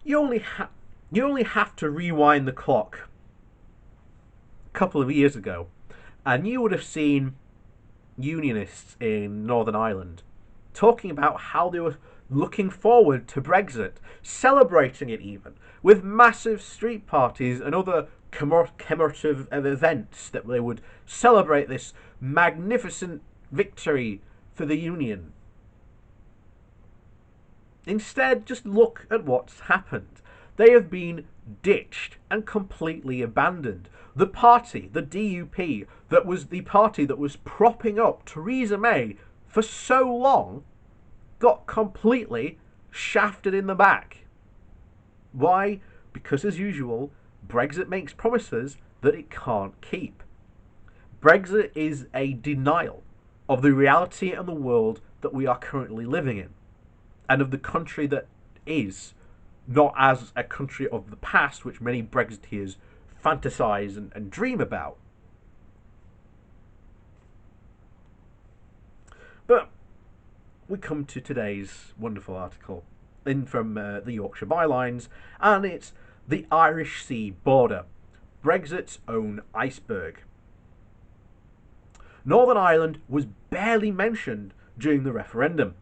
You only you only have to rewind the clock a couple of years ago, and you would have seen unionists in Northern Ireland talking about how they were looking forward to Brexit, celebrating it even, with massive street parties and other commemorative events that they would celebrate this magnificent victory for the Union. Instead, just look at what's happened. They have been ditched and completely abandoned. The party, the DUP, that was the party that was propping up Theresa May for so long, got completely shafted in the back. Why? Because, as usual, Brexit makes promises that it can't keep. Brexit is a denial of the reality and the world that we are currently living in, and of the country that is, not as a country of the past, which many Brexiteers fantasize and dream about. But we come to today's wonderful article in from the Yorkshire Bylines, and it's the Irish Sea border, Brexit's own iceberg. Northern Ireland was barely mentioned during the referendum,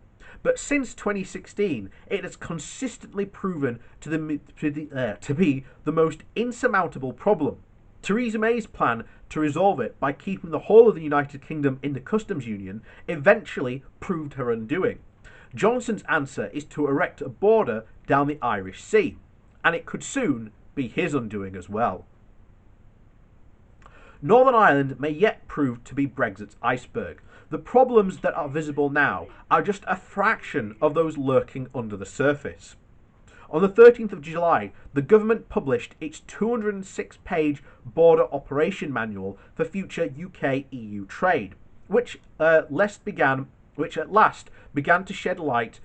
but since 2016 it has consistently proven to be the most insurmountable problem. Theresa May's plan to resolve it by keeping the whole of the United Kingdom in the customs union eventually proved her undoing. Johnson's answer is to erect a border down the Irish Sea, and it could soon be his undoing as well. Northern Ireland may yet prove to be Brexit's iceberg. The problems that are visible now are just a fraction of those lurking under the surface. On the 13th of July, the government published its 206-page border operation manual for future UK-EU trade, which at last began to shed light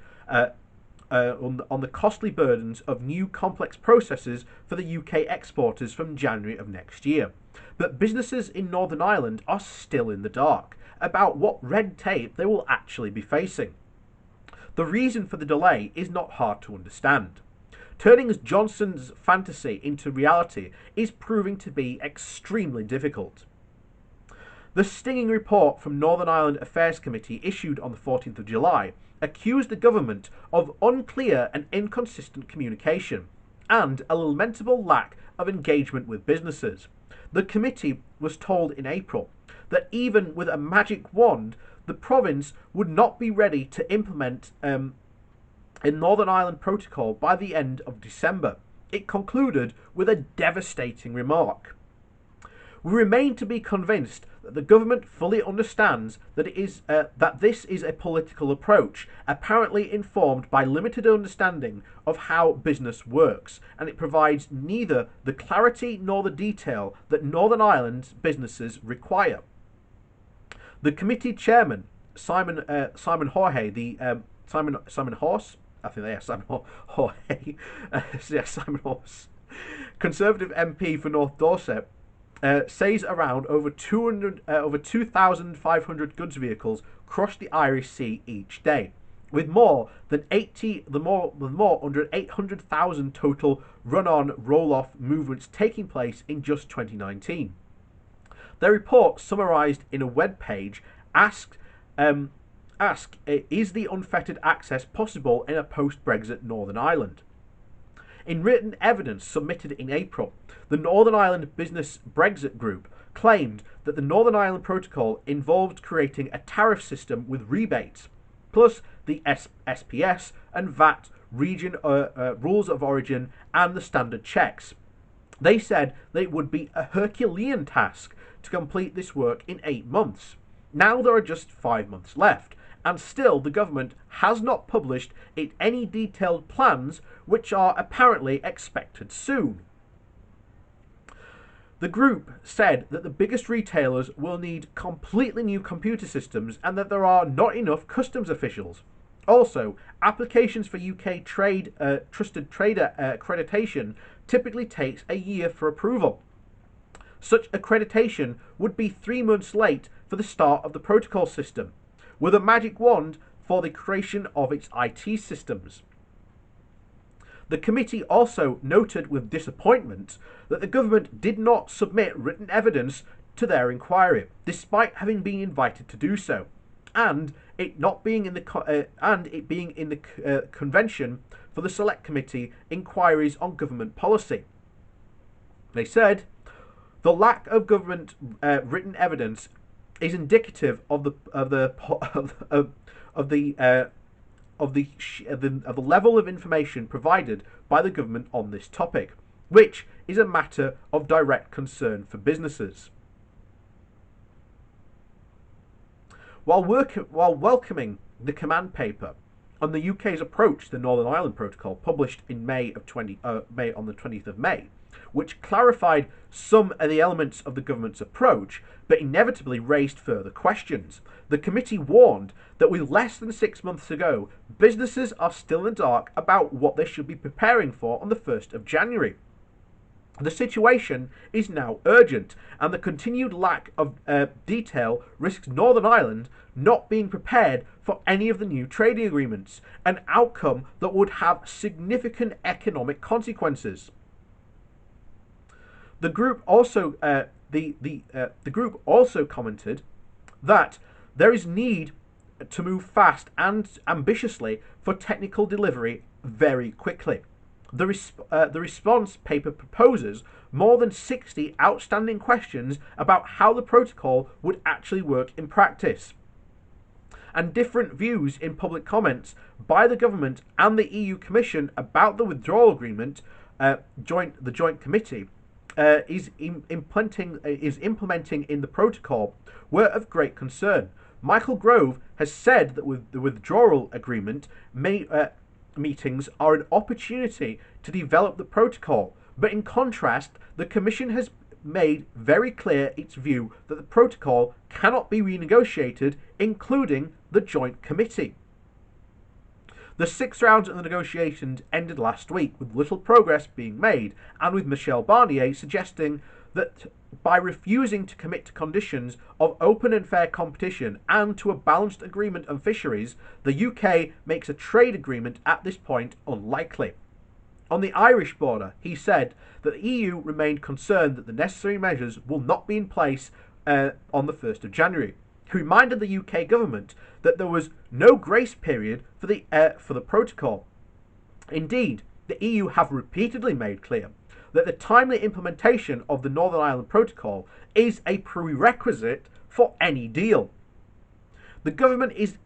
on the costly burdens of new complex processes for the UK exporters from January of next year. But businesses in Northern Ireland are still in the dark about what red tape they will actually be facing. The reason for the delay is not hard to understand. Turning Johnson's fantasy into reality is proving to be extremely difficult. The stinging report from Northern Ireland Affairs Committee issued on the 14th of July accused the government of unclear and inconsistent communication and a lamentable lack of engagement with businesses. The committee was told in April that even with a magic wand, the province would not be ready to implement a Northern Ireland Protocol by the end of December. It concluded with a devastating remark. We remain to be convinced that the government fully understands that this is a political approach, apparently informed by limited understanding of how business works, and it provides neither the clarity nor the detail that Northern Ireland's businesses require. The committee chairman, Simon Jorge, Simon Horse, I think they are Simon Jorge, Simon Horse, Conservative MP for North Dorset, says around over 2,500 goods vehicles cross the Irish Sea each day, with more under 800,000 total run-on, roll-off movements taking place in just 2019. Their report, summarised in a web page, asks, is the unfettered access possible in a post-Brexit Northern Ireland? In written evidence submitted in April, the Northern Ireland Business Brexit Group claimed that the Northern Ireland Protocol involved creating a tariff system with rebates, plus the SPS and VAT region rules of origin and the standard checks. They said that it would be a Herculean task to complete this work in 8 months. Now there are just 5 months left, and still the government has not published any detailed plans, which are apparently expected soon. The group said that the biggest retailers will need completely new computer systems and that there are not enough customs officials. Also, applications for UK trusted trader accreditation typically takes a year for approval. Such accreditation would be 3 months late for the start of the protocol system, with a magic wand for the creation of its IT systems. The committee also noted with disappointment that the government did not submit written evidence to their inquiry, despite having been invited to do so, and it not being in the convention for the Select Committee inquiries on government policy. They said the lack of government written evidence is indicative of the level of information provided by the government on this topic, which is a matter of direct concern for businesses. While welcoming the command paper on the UK's approach to the Northern Ireland Protocol, published in May on the 20th of May, which clarified some of the elements of the government's approach, but inevitably raised further questions. The committee warned that with less than 6 months to go, businesses are still in the dark about what they should be preparing for on the 1st of January. The situation is now urgent, and the continued lack of detail risks Northern Ireland not being prepared for any of the new trading agreements, an outcome that would have significant economic consequences. The group also commented that there is need to move fast and ambitiously for technical delivery very quickly. The response paper proposes more than 60 outstanding questions about how the protocol would actually work in practice, and different views in public comments by the government and the EU Commission about the withdrawal agreement. The joint committee is implementing in the protocol were of great concern. Michael Gove has said that with the withdrawal agreement meetings are an opportunity to develop the protocol, but in contrast, the Commission has made very clear its view that the protocol cannot be renegotiated, including the joint committee. The 6 rounds of the negotiations ended last week, with little progress being made, and with Michel Barnier suggesting that by refusing to commit to conditions of open and fair competition and to a balanced agreement on fisheries, the UK makes a trade agreement at this point unlikely. On the Irish border, he said that the EU remained concerned that the necessary measures will not be in place on the 1st of January. He reminded the UK government that there was no grace period for the protocol. Indeed, the EU have repeatedly made clear that the timely implementation of the Northern Ireland Protocol is a prerequisite for any deal. The government is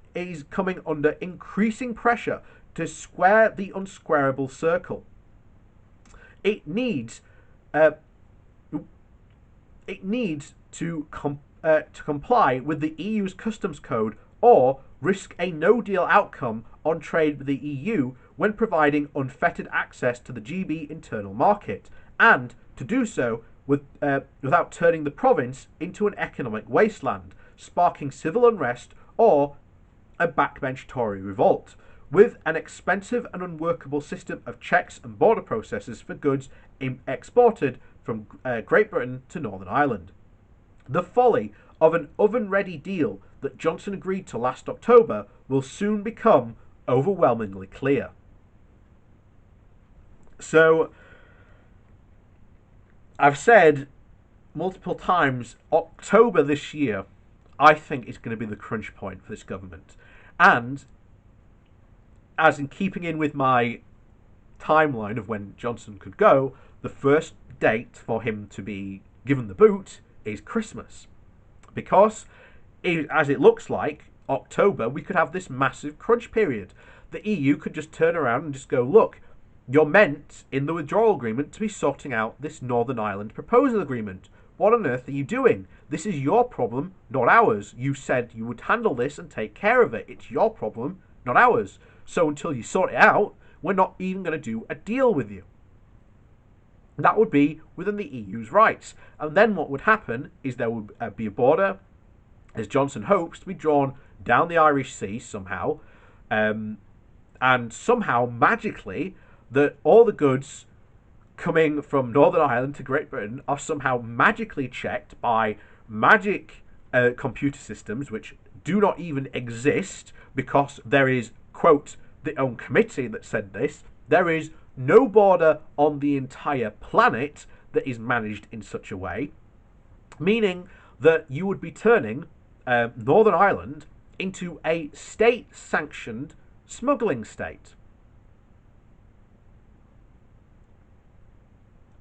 coming under increasing pressure to square the unsquareable circle. It needs to comply with the EU's customs code or risk a no-deal outcome on trade with the EU when providing unfettered access to the GB internal market, and to do so without turning the province into an economic wasteland, sparking civil unrest or a backbench Tory revolt, with an expensive and unworkable system of checks and border processes for goods exported from Great Britain to Northern Ireland. The folly of an oven-ready deal that Johnson agreed to last October will soon become overwhelmingly clear. So, I've said multiple times, October this year, I think is going to be the crunch point for this government. And, as in keeping in with my timeline of when Johnson could go, the first date for him to be given the boot is Christmas. Because, as it looks like, October, we could have this massive crunch period. The EU could just turn around and just go, look, you're meant, in the withdrawal agreement, to be sorting out this Northern Ireland proposal agreement. What on earth are you doing? This is your problem, not ours. You said you would handle this and take care of it. It's your problem, not ours. So until you sort it out, we're not even going to do a deal with you. That would be within the EU's rights. And then what would happen is there would be a border, as Johnson hopes, to be drawn down the Irish Sea somehow. And somehow, magically, that all the goods coming from Northern Ireland to Great Britain are somehow magically checked by magic computer systems which do not even exist, because there is, quote, the own committee that said this, there is no border on the entire planet that is managed in such a way, meaning that you would be turning Northern Ireland into a state-sanctioned smuggling state.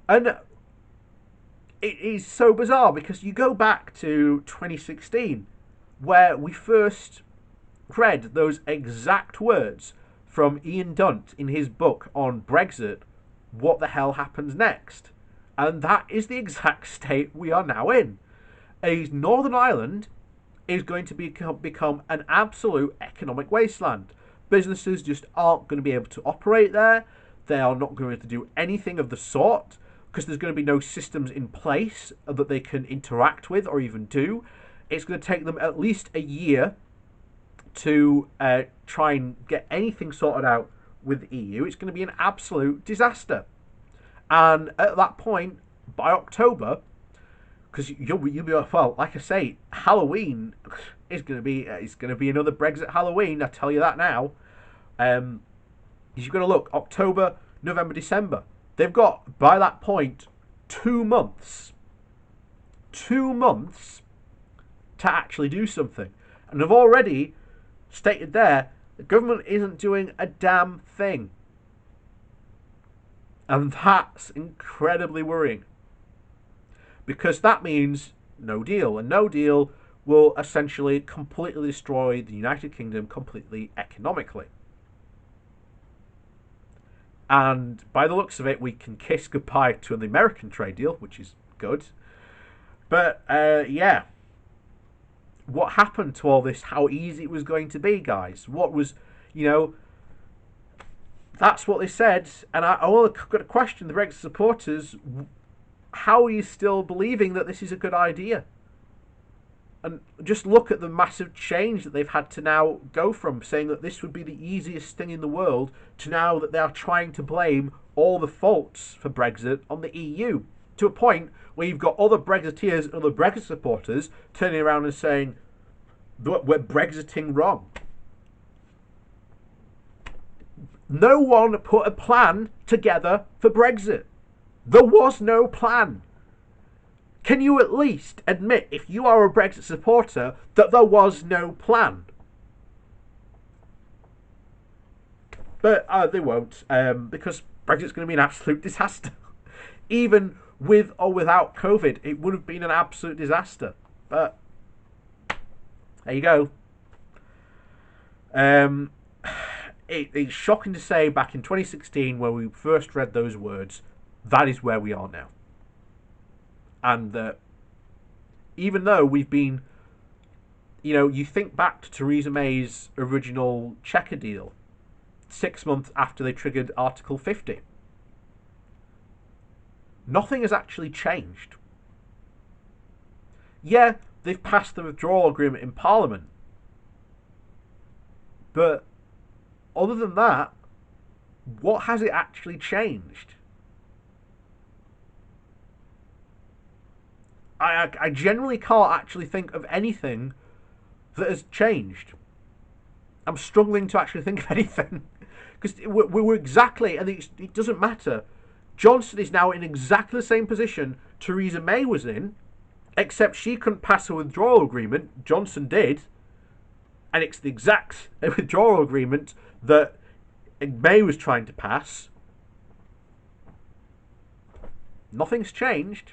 And it is so bizarre because you go back to 2016, where we first read those exact words from Ian Dunt in his book on Brexit, What the Hell Happens Next? And that is the exact state we are now in. Northern Ireland is going to become an absolute economic wasteland. Businesses just aren't going to be able to operate there. They are not going to do anything of the sort because there's going to be no systems in place that they can interact with or even do. It's going to take them at least a year to try and get anything sorted out with the EU. It's going to be an absolute disaster. And at that point, by October, because you'll be well, like I say, Halloween is going to be another Brexit Halloween. I tell you that now. You've got to look October, November, December. They've got by that point 2 months. 2 months to actually do something, and they've already stated there the government isn't doing a damn thing, and that's incredibly worrying. Because that means no deal, and no deal will essentially completely destroy the United Kingdom completely economically. And by the looks of it, we can kiss goodbye to the American trade deal, which is good. But yeah, what happened to all this? How easy it was going to be, guys? What was, that's what they said. And I want to question the Brexit supporters. How are you still believing that this is a good idea? And just look at the massive change that they've had to now go from saying that this would be the easiest thing in the world to now that they are trying to blame all the faults for Brexit on the EU, to a point where you've got other Brexiteers and other Brexit supporters turning around and saying we're Brexiting wrong. No one put a plan together for Brexit. There was no plan. Can you at least admit, if you are a Brexit supporter, that there was no plan? But they won't, because Brexit's going to be an absolute disaster. Even with or without COVID, it would have been an absolute disaster. But there you go. It's shocking to say back in 2016, when we first read those words, that is where we are now. And even though we've been, you think back to Theresa May's original Chequer deal, 6 months after they triggered Article 50. Nothing has actually changed. Yeah, they've passed the withdrawal agreement in Parliament. But other than that, what has it actually changed? I generally can't actually think of anything that has changed. I'm struggling to actually think of anything. Because we were exactly, and it doesn't matter. Johnson is now in exactly the same position Theresa May was in, except she couldn't pass a withdrawal agreement. Johnson did. And it's the exact withdrawal agreement that May was trying to pass. Nothing's changed.